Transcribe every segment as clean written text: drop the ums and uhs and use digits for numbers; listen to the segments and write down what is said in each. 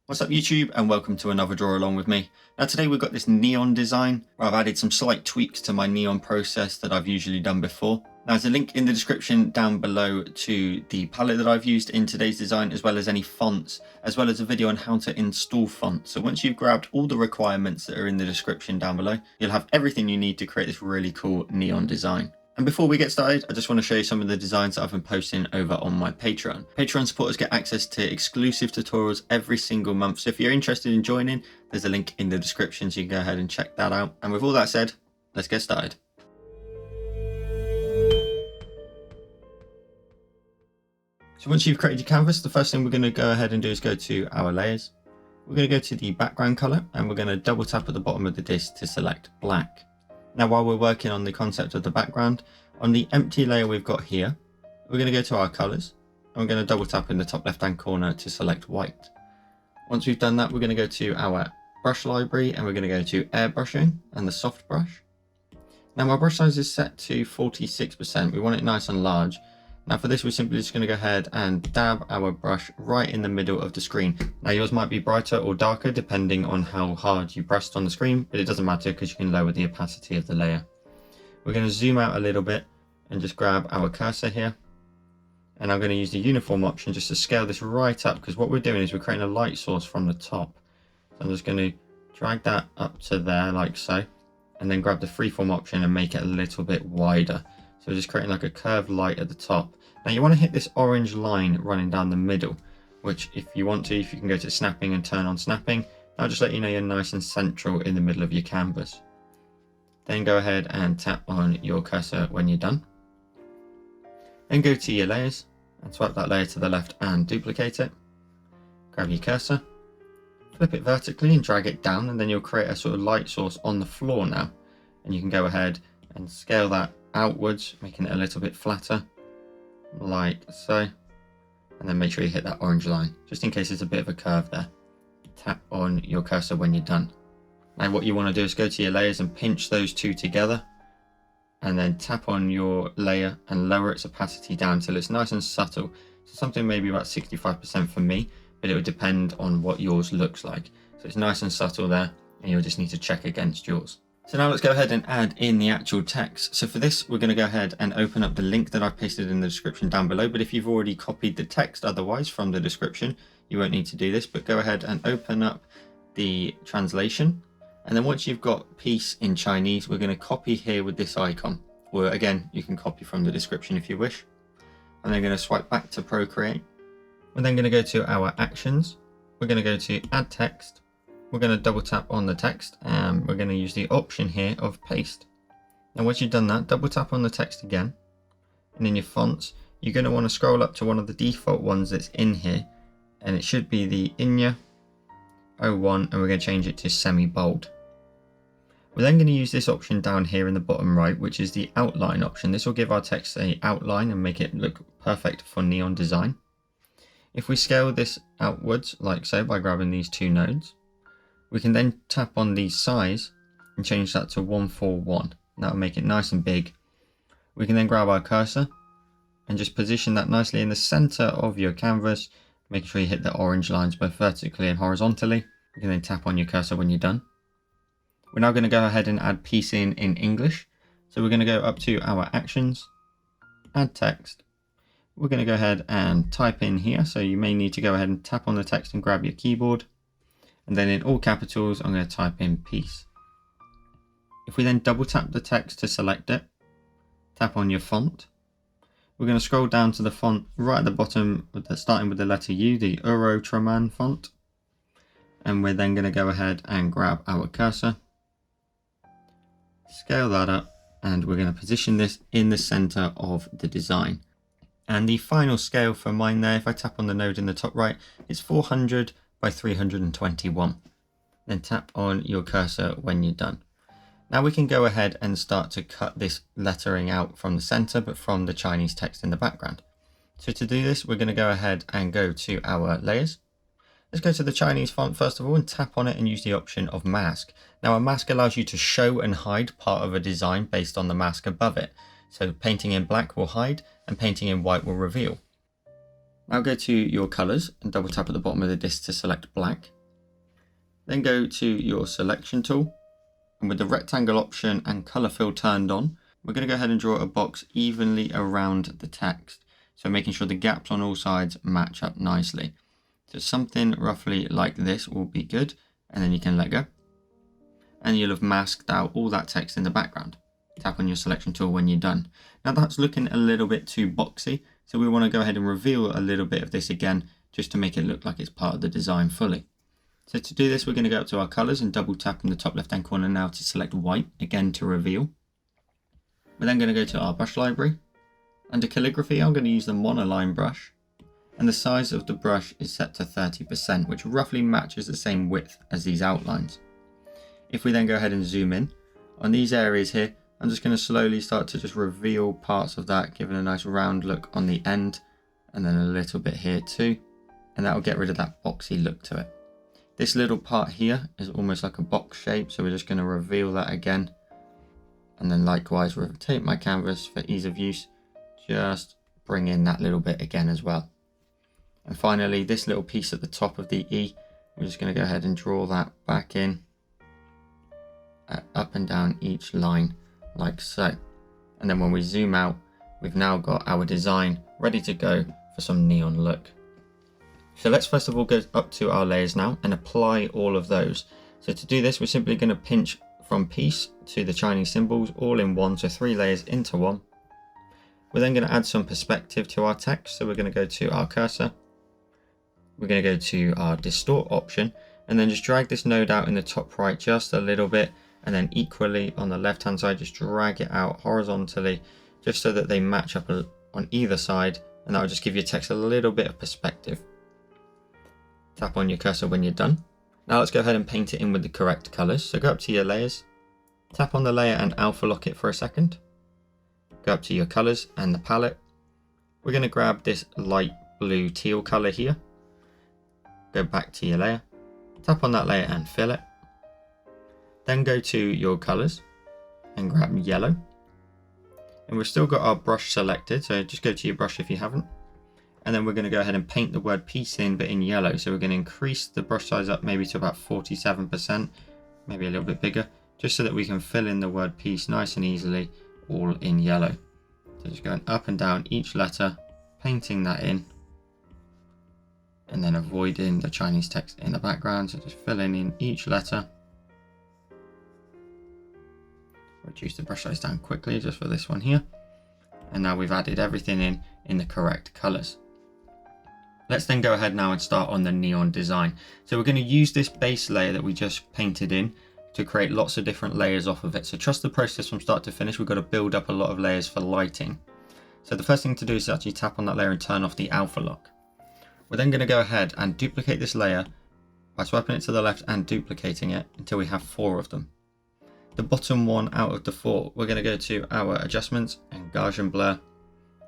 What's up YouTube, and welcome to another draw along with me. Now today we've got this neon design where I've added some slight tweaks to my neon process that I've usually done before. Now there's a link in the description down below to the palette that I've used in today's design, as well as any fonts, as well as a video on how to install fonts. So once you've grabbed all the requirements that are in the description down below, you'll have everything you need to create this really cool neon design. And before we get started, I just want to show you some of the designs that I've been posting over on my Patreon. Patreon supporters get access to exclusive tutorials every single month. So if you're interested in joining, there's a link in the description so you can go ahead and check that out. And with all that said, let's get started. So once you've created your canvas, the first thing we're going to go ahead and do is go to our layers. We're going to go to the background color and we're going to double tap at the bottom of the disk to select black. Now, while we're working on the concept of the background, on the empty layer we've got here, we're going to go to our colors and we're going to double tap in the top left hand corner to select white. Once we've done that, we're going to go to our brush library and we're going to go to airbrushing and the soft brush. Now my brush size is set to 46%. We want it nice and large. Now for this, we're simply just going to go ahead and dab our brush right in the middle of the screen. Now yours might be brighter or darker depending on how hard you pressed on the screen, but it doesn't matter because you can lower the opacity of the layer. We're going to zoom out a little bit and just grab our cursor here. And I'm going to use the uniform option just to scale this right up, because what we're doing is we're creating a light source from the top. So I'm just going to drag that up to there like so, and then grab the freeform option and make it a little bit wider. So just creating like a curved light at the top. Now you want to hit this orange line running down the middle, which if you want to, if you can go to snapping and turn on snapping, that'll just let you know you're nice and central in the middle of your canvas. Then go ahead and tap on your cursor when you're done. Then go to your layers and swipe that layer to the left and duplicate it. Grab your cursor, flip it vertically and drag it down, and then you'll create a sort of light source on the floor now. And you can go ahead and scale that outwards, making it a little bit flatter, like so, and then make sure you hit that orange line, just in case there's a bit of a curve there. Tap on your cursor when you're done. Now what you want to do is go to your layers and pinch those two together, and then tap on your layer and lower its opacity down till it's nice and subtle. So something maybe about 65% for me, but it would depend on what yours looks like. So it's nice and subtle there, and you'll just need to check against yours. So now let's go ahead and add in the actual text. So for this, we're going to go ahead and open up the link that I've pasted in the description down below. But if you've already copied the text otherwise from the description, you won't need to do this, but go ahead and open up the translation. And then once you've got peace in Chinese, we're going to copy here with this icon. Or again, you can copy from the description if you wish. And then going to swipe back to Procreate. We're then going to go to our actions. We're going to go to add text. We're going to double tap on the text and we're going to use the option here of paste. Now once you've done that, double tap on the text again, and in your fonts you're going to want to scroll up to one of the default ones that's in here, and it should be the Inya 01, and we're going to change it to semi-bold. We're then going to use this option down here in the bottom right, which is the outline option. This will give our text an outline and make it look perfect for neon design. If we scale this outwards like so by grabbing these two nodes, we can then tap on the size and change that to 141. That'll make it nice and big. We can then grab our cursor and just position that nicely in the center of your canvas, making sure you hit the orange lines both vertically and horizontally. You can then tap on your cursor when you're done. We're now going to go ahead and add piece in English. So we're going to go up to our actions, add text. We're going to go ahead and type in here. So you may need to go ahead and tap on the text and grab your keyboard. And then in all capitals, I'm going to type in peace. If we then double tap the text to select it, tap on your font. We're going to scroll down to the font right at the bottom, starting with the letter U, the Urotraman font. And we're then going to go ahead and grab our cursor, scale that up, and we're going to position this in the center of the design. And the final scale for mine there, if I tap on the node in the top right, it's 400 by 321. Then tap on your cursor when you're done. Now we can go ahead and start to cut this lettering out from the center, but from the Chinese text in the background. So to do this, we're going to go ahead and go to our layers. Let's go to the Chinese font first of all and tap on it and use the option of mask. Now a mask allows you to show and hide part of a design based on the mask above it. So painting in black will hide and painting in white will reveal. Now go to your colors and double tap at the bottom of the disk to select black. Then go to your selection tool, and with the rectangle option and color fill turned on, we're going to go ahead and draw a box evenly around the text. So making sure the gaps on all sides match up nicely. So something roughly like this will be good, and then you can let go. And you'll have masked out all that text in the background. Tap on your selection tool when you're done. Now that's looking a little bit too boxy, so we want to go ahead and reveal a little bit of this again, just to make it look like it's part of the design fully. So to do this, we're going to go up to our colors and double tap in the top left hand corner now to select white, again to reveal. We're then going to go to our brush library. Under calligraphy, I'm going to use the monoline brush, and the size of the brush is set to 30%, which roughly matches the same width as these outlines. If we then go ahead and zoom in on these areas here, I'm just going to slowly start to just reveal parts of that, giving a nice round look on the end, and then a little bit here too, and that will get rid of that boxy look to it. This little part here is almost like a box shape, so we're just going to reveal that again, and then likewise rotate my canvas for ease of use, just bring in that little bit again as well. And finally, this little piece at the top of the E, we're just going to go ahead and draw that back in, up and down each line like so. And then when we zoom out, we've now got our design ready to go for some neon look. So let's first of all go up to our layers now and apply all of those. So to do this, we're simply going to pinch from piece to the Chinese symbols all in one, so 3 layers into one. We're then going to add some perspective to our text. So we're going to go to our cursor. We're going to go to our distort option and then just drag this node out in the top right just a little bit, and then equally on the left hand side just drag it out horizontally just so that they match up on either side, and that will just give your text a little bit of perspective. Tap on your cursor when you're done. Now let's go ahead and paint it in with the correct colors. So go up to your layers, tap on the layer and alpha lock it for a second. Go up to your colors and the palette. We're going to grab this light blue teal color here. Go back to your layer, tap on that layer and fill it. Then go to your colors and grab yellow. And we've still got our brush selected, so just go to your brush if you haven't. And then we're going to go ahead and paint the word peace in, but in yellow. So we're going to increase the brush size up maybe to about 47%, maybe a little bit bigger, just so that we can fill in the word peace nice and easily, all in yellow. So just going up and down each letter, painting that in, and then avoiding the Chinese text in the background. So just filling in each letter. Reduce the brush size down quickly just for this one here. And now we've added everything in the correct colors. Let's then go ahead now and start on the neon design. So we're going to use this base layer that we just painted in to create lots of different layers off of it. So trust the process from start to finish. We've got to build up a lot of layers for lighting. So the first thing to do is actually tap on that layer and turn off the alpha lock. We're then going to go ahead and duplicate this layer by swiping it to the left and duplicating it until we have 4 of them. The bottom one out of the 4, we're going to go to our adjustments and Gaussian blur,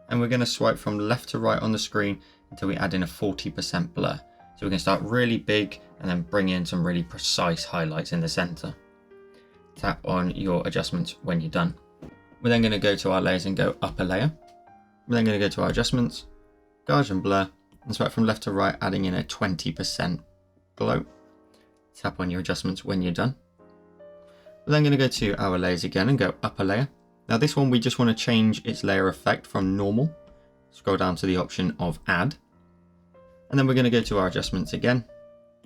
and we're going to swipe from left to right on the screen until we add in a 40% blur. So we're going to start really big and then bring in some really precise highlights in the center. Tap on your adjustments when you're done. We're then going to go to our layers and go up a layer. We're then going to go to our adjustments, Gaussian blur, and swipe from left to right, adding in a 20% glow. Tap on your adjustments when you're done. We're then going to go to our layers again and go up a layer. Now this one, we just want to change its layer effect from normal. Scroll down to the option of add. And then we're going to go to our adjustments again,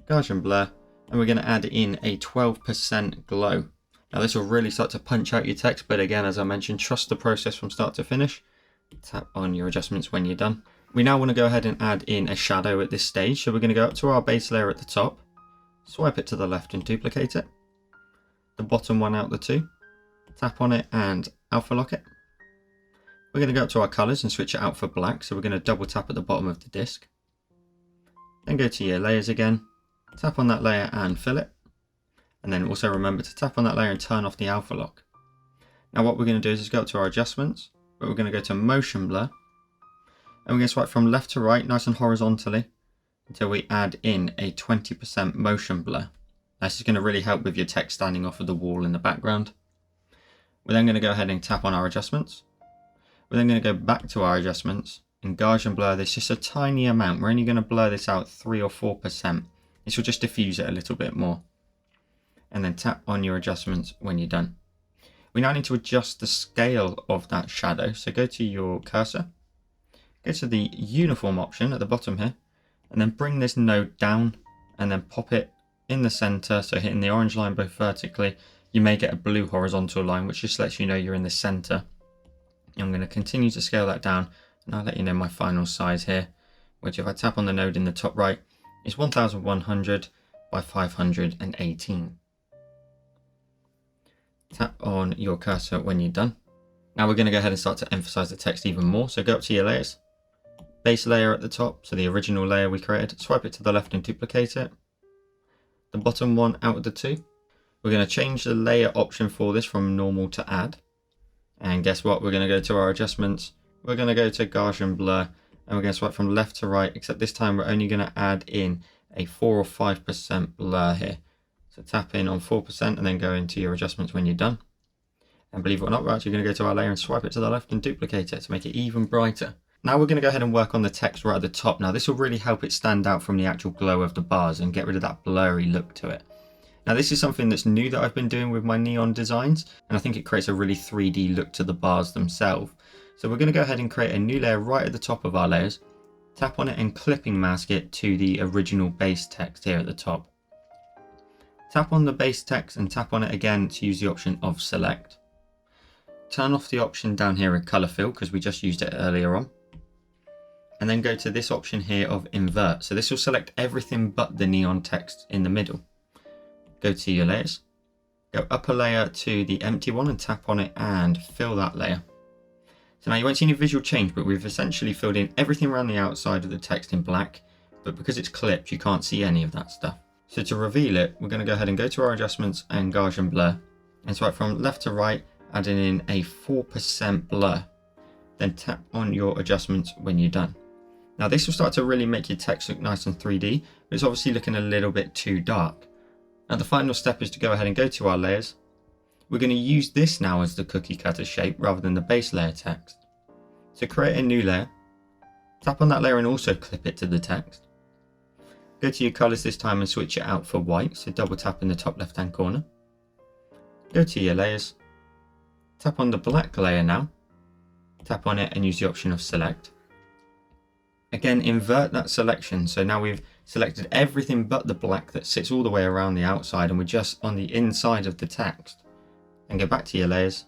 Gaussian blur, and we're going to add in a 12% glow. Now this will really start to punch out your text, but again, as I mentioned, trust the process from start to finish. Tap on your adjustments when you're done. We now want to go ahead and add in a shadow at this stage. So we're going to go up to our base layer at the top, swipe it to the left and duplicate it. The bottom one out the 2, tap on it and alpha lock it. We're going to go up to our colors and switch it out for black. So we're going to double tap at the bottom of the disc. Then go to your layers again, tap on that layer and fill it. And then also remember to tap on that layer and turn off the alpha lock. Now what we're going to do is just go up to our adjustments, but we're going to go to motion blur. And we're going to swipe from left to right, nice and horizontally, until we add in a 20% motion blur. This is going to really help with your text standing off of the wall in the background. We're then going to go ahead and tap on our adjustments. We're then going to go back to our adjustments and Gaussian blur this just a tiny amount. We're only going to blur this out 3 or 4%. This will just diffuse it a little bit more. and then tap on your adjustments when you're done. We now need to adjust the scale of that shadow. So go to your cursor, go to the uniform option at the bottom here, and then bring this node down and then pop it in the center. So hitting the orange line both vertically, you may get a blue horizontal line, which just lets you know you're in the center. I'm going to continue to scale that down, and I'll let you know my final size here, which if I tap on the node in the top right is 1100 by 518. Tap on your cursor when you're done. Now we're going to go ahead and start to emphasize the text even more. So go up to your layers, base layer at the top, so the original layer we created, swipe it to the left and duplicate it. The bottom one out of the two. We're going to change the layer option for this from normal to add. And guess what? We're going to go to our adjustments. We're going to go to Gaussian blur, and we're going to swipe from left to right, except this time we're only going to add in a 4 or 5% blur here. So tap in on 4% and then go into your adjustments when you're done. And believe it or not, we're actually going to go to our layer and swipe it to the left and duplicate it to make it even brighter. Now we're going to go ahead and work on the text right at the top. Now this will really help it stand out from the actual glow of the bars and get rid of that blurry look to it. Now this is something that's new that I've been doing with my neon designs, and I think it creates a really 3D look to the bars themselves. So we're going to go ahead and create a new layer right at the top of our layers, tap on it and clipping mask it to the original base text here at the top. Tap on the base text and tap on it again to use the option of select. Turn off the option down here of color fill because we just used it earlier on. And then go to this option here of invert. So this will select everything but the neon text in the middle. Go to your layers, go up a layer to the empty one and tap on it and fill that layer. So now you won't see any visual change, but we've essentially filled in everything around the outside of the text in black, but because it's clipped, you can't see any of that stuff. So to reveal it, we're going to go ahead and go to our adjustments and Gaussian blur, and swipe from left to right, adding in a 4% blur. Then tap on your adjustments when you're done. Now this will start to really make your text look nice and 3D, but it's obviously looking a little bit too dark. Now the final step is to go ahead and go to our layers. We're going to use this now as the cookie cutter shape rather than the base layer text. So create a new layer, tap on that layer and also clip it to the text. Go to your colors this time and switch it out for white, so double tap in the top left hand corner. Go to your layers, tap on the black layer now, tap on it and use the option of select. Again, invert that selection, so now we've selected everything but the black that sits all the way around the outside and we're just on the inside of the text. And go back to your layers,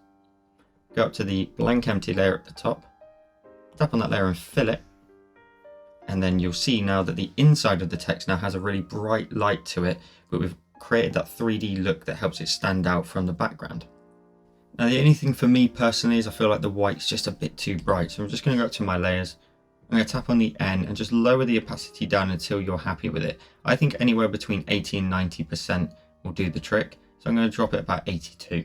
go up to the blank empty layer at the top, tap on that layer and fill it. And then you'll see now that the inside of the text now has a really bright light to it, but we've created that 3D look that helps it stand out from the background. Now the only thing for me personally is I feel like the white's just a bit too bright, so I'm just going to go up to my layers. I'm going to tap on the N and just lower the opacity down until you're happy with it. I think anywhere between 80 and 90% will do the trick, so I'm going to drop it about 82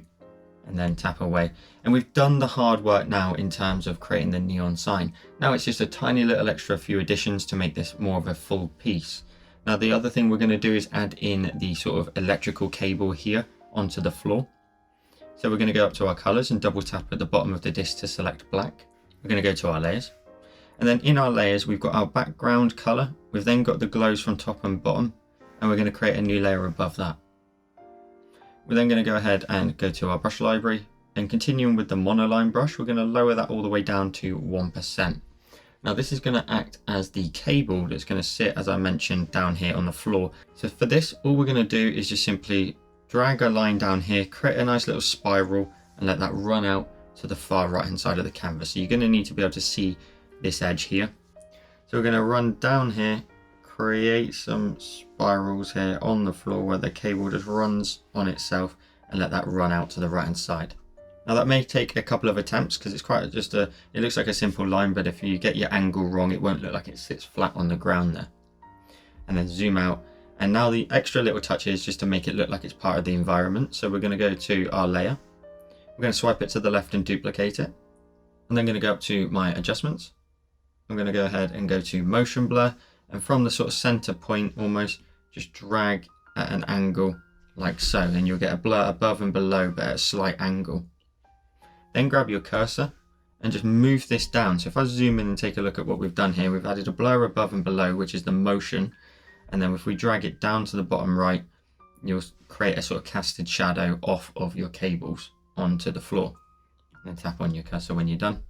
and then tap away. And we've done the hard work now in terms of creating the neon sign. Now it's just a tiny little extra few additions to make this more of a full piece. Now the other thing we're going to do is add in the sort of electrical cable here onto the floor. So we're going to go up to our colors and double tap at the bottom of the disc to select black. We're going to go to our layers. And then in our layers, we've got our background color. We've then got the glows from top and bottom, and we're going to create a new layer above that. We're then going to go ahead and go to our brush library, and continuing with the monoline brush, we're going to lower that all the way down to 1%. Now this is going to act as the cable that's going to sit, as I mentioned, down here on the floor. So for this, all we're going to do is just simply drag a line down here, create a nice little spiral, and let that run out to the far right hand side of the canvas. So you're going to need to be able to see this edge here. So we're going to run down here, create some spirals here on the floor where the cable just runs on itself, and let that run out to the right hand side. Now that may take a couple of attempts because it's quite just it looks like a simple line, but if you get your angle wrong, it won't look like it sits flat on the ground there. And then zoom out. And now the extra little touch is just to make it look like it's part of the environment. So we're going to go to our layer. We're going to swipe it to the left and duplicate it. And then going to go up to my adjustments. I'm going to go ahead and go to motion blur. And from the sort of center point, almost just drag at an angle like so. And you'll get a blur above and below, but at a slight angle. Then grab your cursor and just move this down. So if I zoom in and take a look at what we've done here, we've added a blur above and below, which is the motion. And then if we drag it down to the bottom right, you'll create a sort of casted shadow off of your cables onto the floor. And then tap on your cursor when you're done.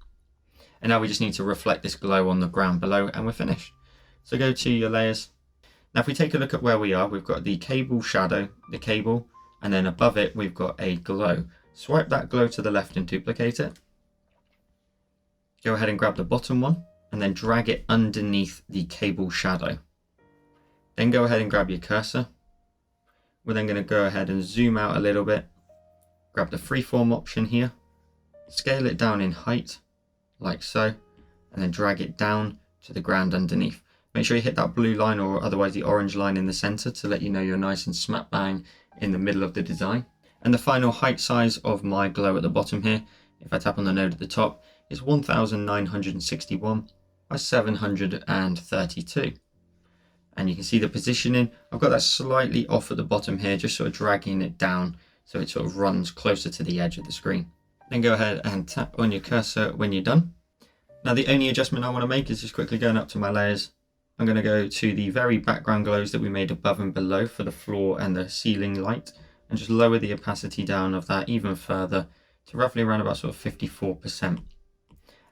And now we just need to reflect this glow on the ground below and we're finished. So go to your layers. Now if we take a look at where we are, we've got the cable shadow, the cable, and then above it we've got a glow. Swipe that glow to the left and duplicate it. Go ahead and grab the bottom one and then drag it underneath the cable shadow. Then go ahead and grab your cursor. We're then going to go ahead and zoom out a little bit. Grab the freeform option here. Scale it down in height, like so, and then drag it down to the ground underneath. Make sure you hit that blue line or otherwise the orange line in the center to let you know you're nice and smack bang in the middle of the design. And the final height size of my glow at the bottom here, if I tap on the node at the top, is 1961 by 732. And you can see the positioning. I've got that slightly off at the bottom here, just sort of dragging it down so it sort of runs closer to the edge of the screen. Then go ahead and tap on your cursor when you're done. Now the only adjustment I want to make is just quickly going up to my layers. I'm going to go to the very background glows that we made above and below for the floor and the ceiling light and just lower the opacity down of that even further to roughly around about sort of 54%.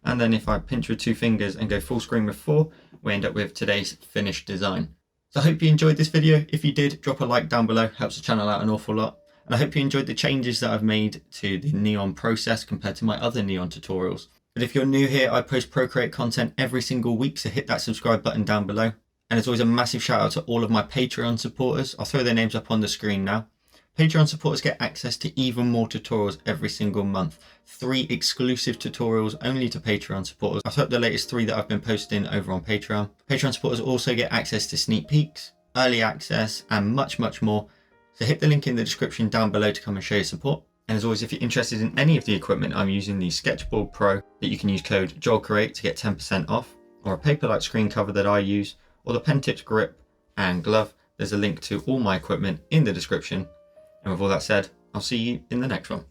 And then if I pinch with 2 fingers and go full screen with 4, we end up with today's finished design. So I hope you enjoyed this video. If you did, drop a like down below, helps the channel out an awful lot. And I hope you enjoyed the changes that I've made to the neon process compared to my other neon tutorials. But if you're new here, I post Procreate content every single week, so hit that subscribe button down below. And as always, a massive shout out to all of my Patreon supporters. I'll throw their names up on the screen now. Patreon supporters get access to even more tutorials every single month. 3 exclusive tutorials only to Patreon supporters. I've put the latest 3 that I've been posting over on Patreon. Patreon supporters also get access to sneak peeks, early access, and much, much more. So hit the link in the description down below to come and show your support. And as always, if you're interested in any of the equipment I'm using, the Sketchboard Pro, that you can use code JOELCREATE to get 10% off, or a Paperlike screen cover that I use, or the pen tips grip and glove, there's a link to all my equipment in the description. And with all that said, I'll see you in the next one.